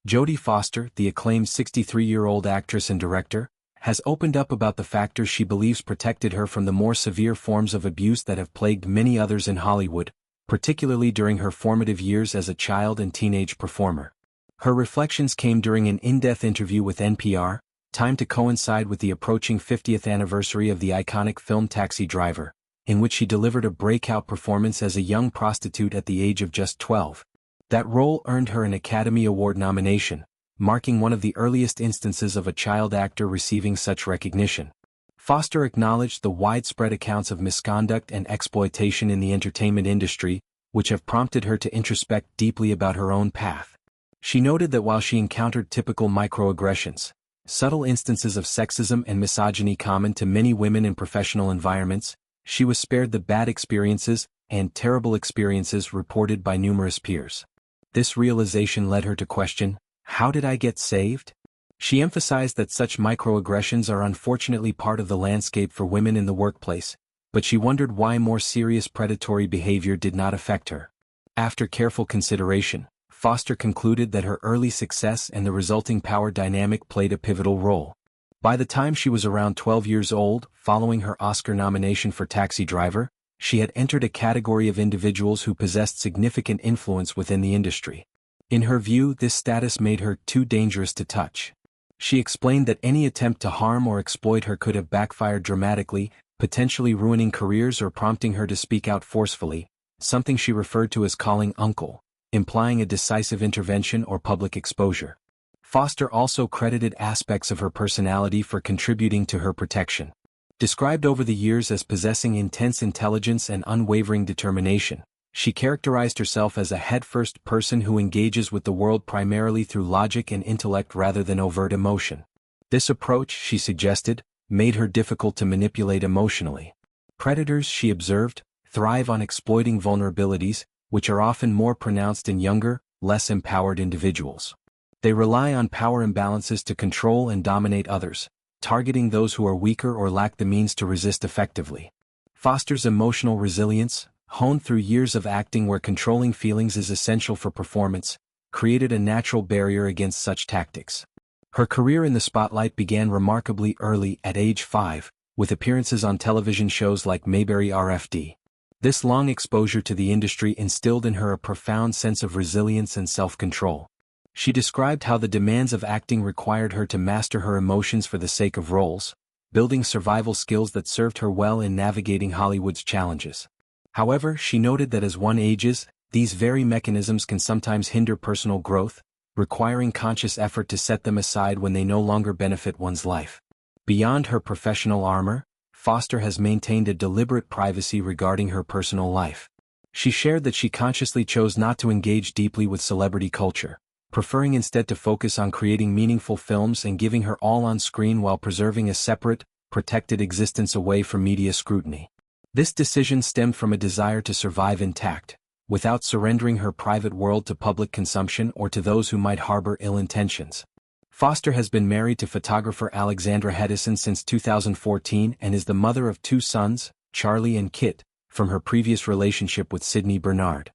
Jodie Foster, the acclaimed 63-year-old actress and director, has opened up about the factors she believes protected her from the more severe forms of abuse that have plagued many others in Hollywood, particularly during her formative years as a child and teenage performer. Her reflections came during an in-depth interview with NPR, timed to coincide with the approaching 50th anniversary of the iconic film Taxi Driver, in which she delivered a breakout performance as a young prostitute at the age of just 12. That role earned her an Academy Award nomination, marking one of the earliest instances of a child actor receiving such recognition. Foster acknowledged the widespread accounts of misconduct and exploitation in the entertainment industry, which have prompted her to introspect deeply about her own path. She noted that while she encountered typical microaggressions, subtle instances of sexism and misogyny common to many women in professional environments, she was spared the bad experiences and terrible experiences reported by numerous peers. This realization led her to question, "How did I get saved?" She emphasized that such microaggressions are unfortunately part of the landscape for women in the workplace, but she wondered why more serious predatory behavior did not affect her. After careful consideration, Foster concluded that her early success and the resulting power dynamic played a pivotal role. By the time she was around 12 years old, following her Oscar nomination for Taxi Driver, she had entered a category of individuals who possessed significant influence within the industry. In her view, this status made her too dangerous to touch. She explained that any attempt to harm or exploit her could have backfired dramatically, potentially ruining careers or prompting her to speak out forcefully, something she referred to as calling uncle, implying a decisive intervention or public exposure. Foster also credited aspects of her personality for contributing to her protection. Described over the years as possessing intense intelligence and unwavering determination, she characterized herself as a head-first person who engages with the world primarily through logic and intellect rather than overt emotion. This approach, she suggested, made her difficult to manipulate emotionally. Predators, she observed, thrive on exploiting vulnerabilities, which are often more pronounced in younger, less empowered individuals. They rely on power imbalances to control and dominate others, targeting those who are weaker or lack the means to resist effectively. Foster's emotional resilience, honed through years of acting where controlling feelings is essential for performance, created a natural barrier against such tactics. Her career in the spotlight began remarkably early at age 5, with appearances on television shows like Mayberry RFD. This long exposure to the industry instilled in her a profound sense of resilience and self-control. She described how the demands of acting required her to master her emotions for the sake of roles, building survival skills that served her well in navigating Hollywood's challenges. However, she noted that as one ages, these very mechanisms can sometimes hinder personal growth, requiring conscious effort to set them aside when they no longer benefit one's life. Beyond her professional armor, Foster has maintained a deliberate privacy regarding her personal life. She shared that she consciously chose not to engage deeply with celebrity culture, preferring instead to focus on creating meaningful films and giving her all on screen while preserving a separate, protected existence away from media scrutiny. This decision stemmed from a desire to survive intact, without surrendering her private world to public consumption or to those who might harbor ill intentions. Foster has been married to photographer Alexandra Hedison since 2014 and is the mother of 2 sons, Charlie and Kit, from her previous relationship with Sidney Bernard.